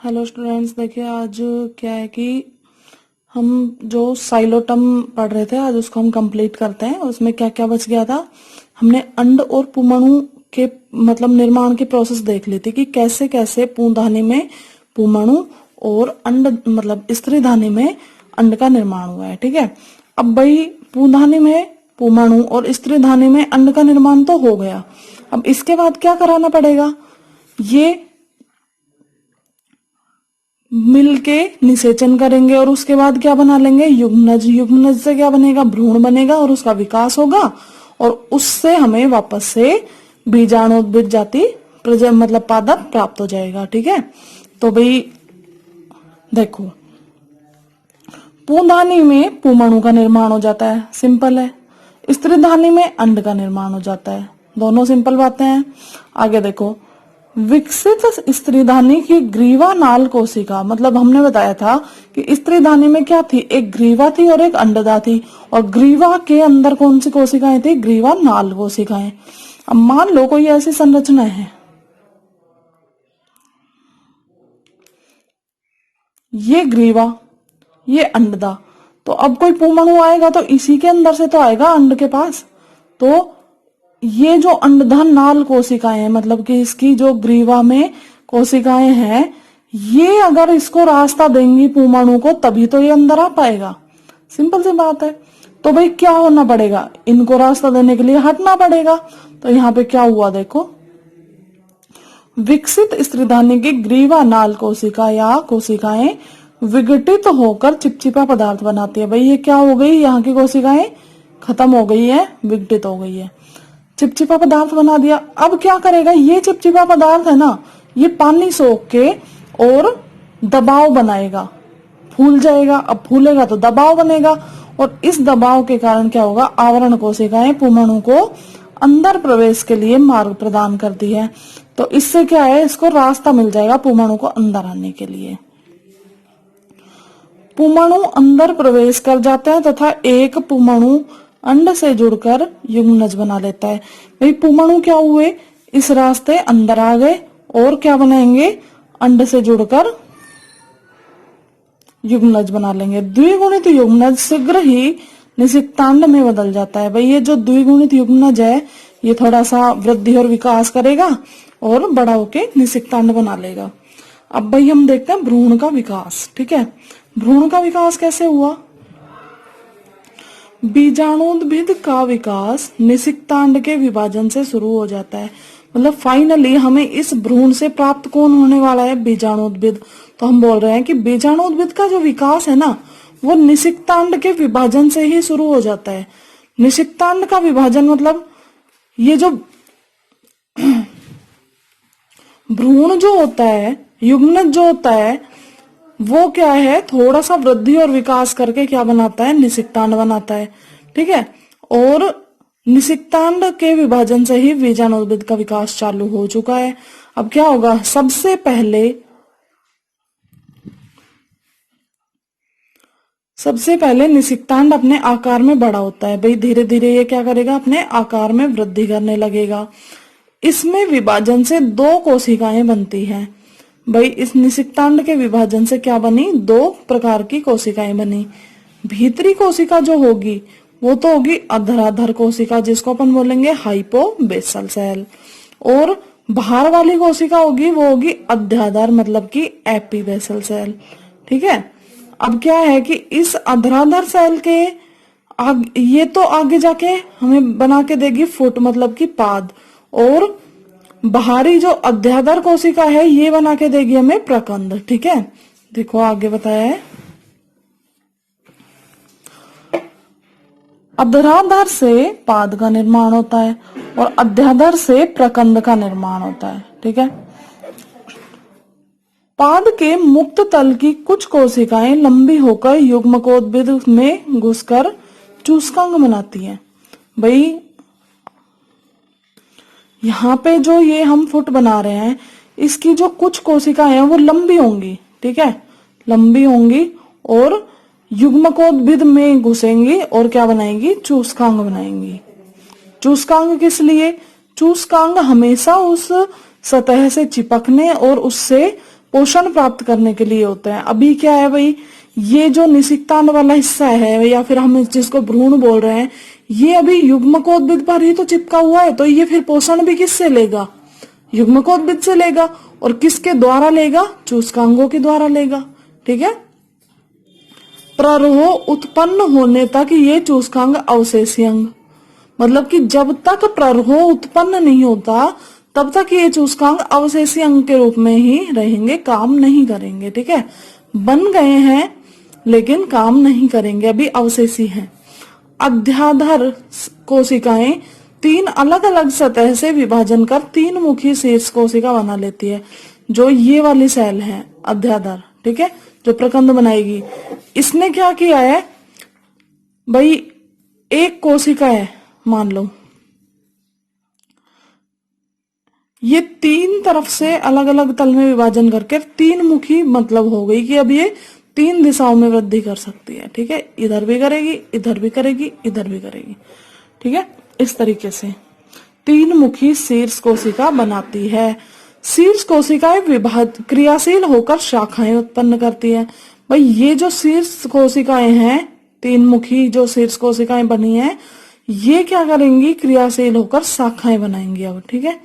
Hello students, देखिए आज क्या है कि हम जो साइलोटम पढ़ रहे थे आज उसको हम कंप्लीट करते हैं। उसमें क्या क्या बच गया था, हमने अंड और पुमणु के मतलब निर्माण की प्रोसेस देख ली थी कि कैसे कैसे पूंधानी में पुमणु और अंड मतलब स्त्री धानी में अंड का निर्माण हुआ है। ठीक है, अब भाई पूंधानी में पुमणु और स्त्री धानी में अंड का निर्माण तो हो गया। अब इसके बाद क्या कराना पड़ेगा, ये मिलके निषेचन करेंगे और उसके बाद क्या बना लेंगे, युग्मनज। युग्मनज से क्या बनेगा, भ्रूण बनेगा और उसका विकास होगा और उससे हमें वापस से बीजाणुउद्भिद जाति मतलब पादप प्राप्त हो जाएगा। ठीक है, तो भाई देखो, पूंधानी में पुमणु का निर्माण हो जाता है, सिंपल है। स्त्रीधानी में अंड का निर्माण हो जाता है, दोनों सिंपल बातें हैं। आगे देखो, विकसित स्त्रीधानी की ग्रीवा नाल कोशिका, मतलब हमने बताया था कि स्त्रीधानी में क्या थी, एक ग्रीवा थी और एक अंडदा थी, और ग्रीवा के अंदर कौन सी कोशिकाएं थी, ग्रीवा नाल कोशिकाएं। अब मान लो कोई ऐसी संरचना है, ये ग्रीवा ये अंडदा, तो अब कोई पुमणु आएगा तो इसी के अंदर से तो आएगा अंड के पास। तो ये जो अंडधा नाल कोशिकाएं हैं, मतलब कि इसकी जो ग्रीवा में कोशिकाएं हैं, ये अगर इसको रास्ता देंगी पुमणु को तभी तो ये अंदर आ पाएगा। सिंपल सी बात है। तो भाई क्या होना पड़ेगा, इनको रास्ता देने के लिए हटना पड़ेगा। तो यहाँ पे क्या हुआ देखो, विकसित स्त्रीधानी की ग्रीवा नाल कोशिका या कोशिकाएं विघटित होकर चिपचिपा पदार्थ बनाती है। भाई ये क्या हो गई, यहाँ की कोशिकाएं खत्म हो गई है, विघटित हो गई है, चिपचिपा पदार्थ बना दिया। अब क्या करेगा, ये चिपचिपा पदार्थ है ना, ये पानी सोख के और दबाव बनाएगा, फूल जाएगा। अब फूलेगा तो दबाव बनेगा और इस दबाव के कारण क्या होगा, आवरण कोशिकाएं पुमणु को अंदर प्रवेश के लिए मार्ग प्रदान करती है। तो इससे क्या है, इसको रास्ता मिल जाएगा पुमणु को अंदर आने के लिए। पुमणु अंदर प्रवेश कर जाता है तथा एक पुमणु अंड से जुड़कर युग्मनज बना लेता है। भाई पुमणु क्या हुए, इस रास्ते अंदर आ गए और क्या बनाएंगे, अंड से जुड़कर युग्मनज बना लेंगे। द्विगुणित युग्मनज शीघ्र ही निषिक्तांड में बदल जाता है। भाई ये जो द्विगुणित युग्मनज है, ये थोड़ा सा वृद्धि और विकास करेगा और बड़ा होके निषिक्तांड बना लेगा। अब भाई हम देखते हैं भ्रूण का विकास। ठीक है, भ्रूण का विकास कैसे हुआ, बीजाणुउद्भिद का विकास निषिक्तांड के विभाजन से शुरू हो जाता है। मतलब फाइनली हमें इस भ्रूण से प्राप्त कौन होने वाला है, बीजाणुउद्भिद। तो हम बोल रहे हैं कि बीजाणुउद्भिद का जो विकास है ना, वो निषिक्तांड के विभाजन से ही शुरू हो जाता है। निषिक्तांड का विभाजन मतलब ये जो भ्रूण जो होता है, युग्मनज जो होता है, वो क्या है, थोड़ा सा वृद्धि और विकास करके क्या बनाता है, निषिक्तांड बनाता है। ठीक है, और निषिक्तांड के विभाजन से ही बीजाणुउद्भिद का विकास चालू हो चुका है। अब क्या होगा, सबसे पहले निषिक्तांड अपने आकार में बड़ा होता है। भाई धीरे धीरे ये क्या करेगा, अपने आकार में वृद्धि करने लगेगा। इसमें विभाजन से दो कोशिकाएं बनती हैं। भाई इस निषिक्तांड के विभाजन से क्या बनी, दो प्रकार की कोशिकाएं बनी। भीतरी कोशिका जो होगी वो तो होगी अधराधर कोशिका, जिसको अपन बोलेंगे हाइपोबेसल सेल, और बाहर वाली कोशिका होगी वो होगी अध्याधर मतलब कि एपीबेसल सेल। ठीक है, अब क्या है कि इस अधराधर सेल के ये तो आगे जाके हमें बना के देगी फुट मतलब कि पाद, और बाहरी जो अध्याधर कोशिका है ये बना के देगी हमें प्रकंद। ठीक है, देखो आगे बताया है, अधराधर से पाद का निर्माण होता है और अध्याधर से प्रकंद का निर्माण होता है। ठीक है, पाद के मुक्त तल की कुछ कोशिकाएं लंबी होकर युग्मकोद्भिद में घुसकर चूस्कांग बनाती हैं। भाई यहाँ पे जो ये हम फुट बना रहे हैं, इसकी जो कुछ कोशिकाएं हैं वो लंबी होंगी। ठीक है, लंबी होंगी और युग्मकोद्भिद में घुसेंगी और क्या बनाएंगी, चूस्कांग बनाएंगी। चूस्कांग किस लिए, चूस्कांग हमेशा उस सतह से चिपकने और उससे पोषण प्राप्त करने के लिए होते हैं। अभी क्या है भाई, ये जो निषिक्तांड वाला हिस्सा है या फिर हम जिसको भ्रूण बोल रहे हैं, ये अभी युग्मकोद्भिद पर ही तो चिपका हुआ है, तो ये फिर पोषण भी किससे लेगा, युग्मकोद्भिद से लेगा। और किसके द्वारा लेगा, चूसकांगों के द्वारा लेगा। ठीक है, प्ररोह उत्पन्न होने तक ये चूसकांग अवशेषी अंग, मतलब कि जब तक प्ररोह उत्पन्न नहीं होता तब तक ये चूसकांग अवशेषी अंग के रूप में ही रहेंगे, काम नहीं करेंगे। ठीक है, बन गए हैं लेकिन काम नहीं करेंगे, अभी अवशेषी हैं। अध्याधर कोशिकाएं 3 अलग अलग सतह से विभाजन कर 3 मुखी शीर्ष कोशिका बना लेती है, जो ये वाली सेल है अध्याधर। ठीक है, जो प्रकंद बनाएगी। इसने क्या किया है भाई, एक कोशिका है मान लो, ये 3 तरफ से अलग अलग तल में विभाजन करके 3 मुखी मतलब हो गई कि अब ये 3 दिशाओं में वृद्धि कर सकती है। ठीक है, इधर भी करेगी, इधर भी करेगी, इधर भी करेगी। ठीक है, इस तरीके से 3 मुखी शीर्ष कोशिका बनाती है। शीर्ष कोशिकाएं क्रियाशील होकर शाखाएं उत्पन्न करती है। भाई ये जो शीर्ष कोशिकाएं हैं, 3 मुखी जो शीर्ष कोशिकाएं बनी हैं, ये क्या करेंगी, क्रियाशील होकर शाखाएं बनाएंगी। अब ठीक है,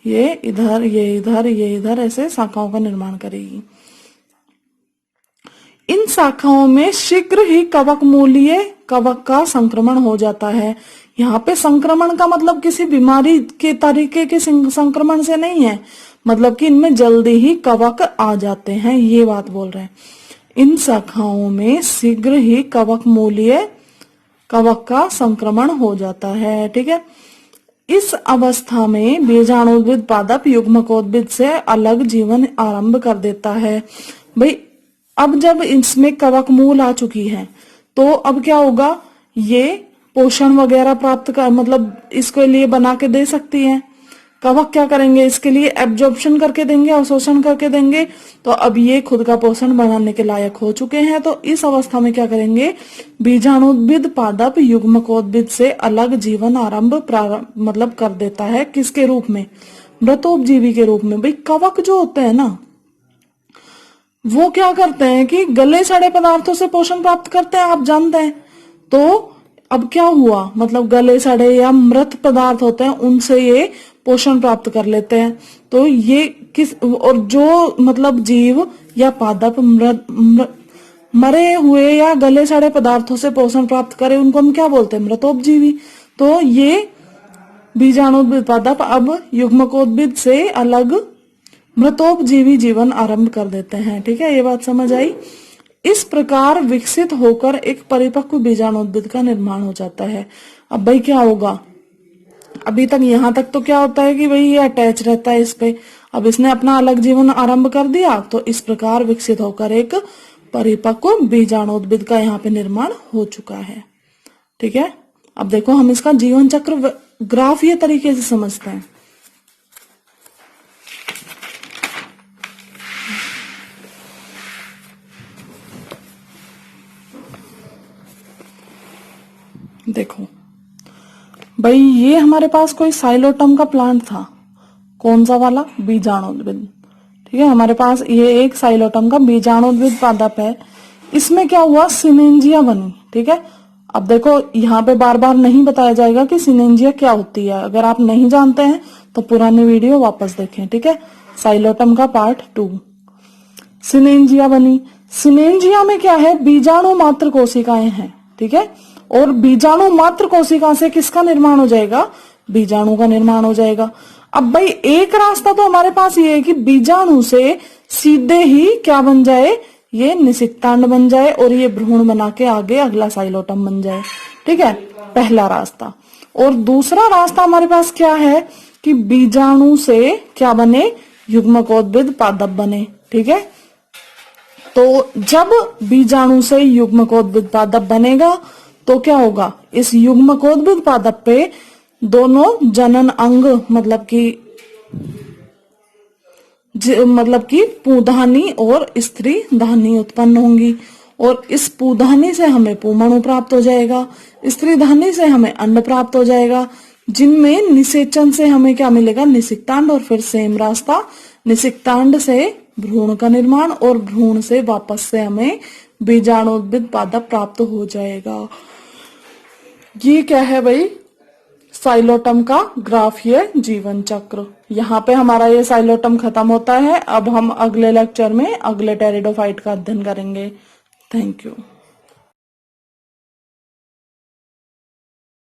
ये इधर, ये इधर, ये इधर, ऐसे शाखाओं का निर्माण करेगी। इन शाखाओं में शीघ्र ही कवक मूलीय कवक का संक्रमण हो जाता है। यहाँ पे संक्रमण का मतलब किसी बीमारी के तरीके के संक्रमण से नहीं है, मतलब कि इनमें जल्दी ही कवक आ जाते हैं, ये बात बोल रहे हैं। इन शाखाओं में शीघ्र ही कवक मूलीय कवक का संक्रमण हो जाता है। ठीक है, इस अवस्था में बीजाणुद्भिद पादप युग्मकोद्भिद से अलग जीवन आरंभ कर देता है। भाई अब जब इसमें कवक मूल आ चुकी है तो अब क्या होगा, ये पोषण वगैरह प्राप्त कर मतलब इसके लिए बना के दे सकती है। कवक क्या करेंगे, इसके लिए एब्जॉर्प्शन करके देंगे, अवशोषण करके देंगे। तो अब ये खुद का पोषण बनाने के लायक हो चुके हैं। तो इस अवस्था में क्या करेंगे, बीजाणुद्भिद पादप युग्मकोद्भिद से अलग जीवन आरंभ मतलब कर देता है। किसके रूप में, मृतोपजीवी के रूप में। भाई कवक जो होते हैं ना, वो क्या करते हैं कि गले सड़े पदार्थों से पोषण प्राप्त करते हैं, आप जानते हैं। तो अब क्या हुआ, मतलब गले सड़े या मृत पदार्थ होते हैं उनसे ये पोषण प्राप्त कर लेते हैं। तो ये किस, और जो मतलब जीव या पादप मरे हुए या गले सड़े पदार्थों से पोषण प्राप्त करे, उनको हम क्या बोलते हैं, मृतोपजीवी। तो ये बीजाणुद्भिद पादप अब युग्मकोद्भिद से अलग मृतोपजीवी जीवन आरंभ कर देते हैं। ठीक है, ये बात समझ आई। इस प्रकार विकसित होकर एक परिपक्व बीजाणुद्भिद का निर्माण हो जाता है। अब भाई क्या होगा, अभी तक यहाँ तक तो क्या होता है कि भाई ये अटैच रहता है इस पे, अब इसने अपना अलग जीवन आरंभ कर दिया। तो इस प्रकार विकसित होकर एक परिपक्व बीजाणुद्भिद का यहाँ पे निर्माण हो चुका है। ठीक है, अब देखो हम इसका जीवन चक्र ग्राफ ये तरीके से समझते हैं। देखो भाई, ये हमारे पास कोई साइलोटम का प्लांट था, कौन सा वाला, बीजाणुद्भिद। ठीक है, हमारे पास ये एक साइलोटम का बीजाणुद्भिद पादप है। इसमें क्या हुआ, सिनेंजिया बनी। ठीक है, अब देखो यहाँ पे बार बार नहीं बताया जाएगा कि सिनेंजिया क्या होती है। अगर आप नहीं जानते हैं तो पुरानी वीडियो वापस देखें। ठीक है, साइलोटम का पार्ट 2। सिनेंजिया बनी। सिनेंजिया में क्या है, बीजाणु मात्र कोशिकाएं हैं। ठीक है, और बीजाणु मात्र कोशिका से किसका निर्माण हो जाएगा, बीजाणु का निर्माण हो जाएगा। अब भाई एक रास्ता तो हमारे पास ये है कि बीजाणु से सीधे ही क्या बन जाए, ये निषिक्तांड बन जाए और ये भ्रूण बना के आगे अगला साइलोटम बन जाए। ठीक है, पहला रास्ता। और दूसरा रास्ता हमारे पास क्या है कि बीजाणु से क्या बने, युग्मकोद्भिद पादप बने। ठीक है, तो जब बीजाणु से युग्मकोद्भिद पादप बनेगा तो क्या होगा, इस युग्मकोद्भिद पादप पे दोनों जनन अंग मतलब कि पुधानी और स्त्री धानी उत्पन्न होंगी। और इस पुधानी से हमें पुमणु प्राप्त हो जाएगा, स्त्री धानी से हमें अंड प्राप्त हो जाएगा, जिनमें निषेचन से हमें क्या मिलेगा, निषिक्तांड। और फिर सेम रास्ता, निषिक्तांड से भ्रूण का निर्माण और भ्रूण से वापस से हमें बीजाणुउद्भिद पादप प्राप्त हो जाएगा। ये क्या है भाई, साइलोटम का ग्राफीय जीवन चक्र। यहाँ पे हमारा ये साइलोटम खत्म होता है। अब हम अगले लेक्चर में अगले टेरिडोफाइट का अध्ययन करेंगे। Thank you.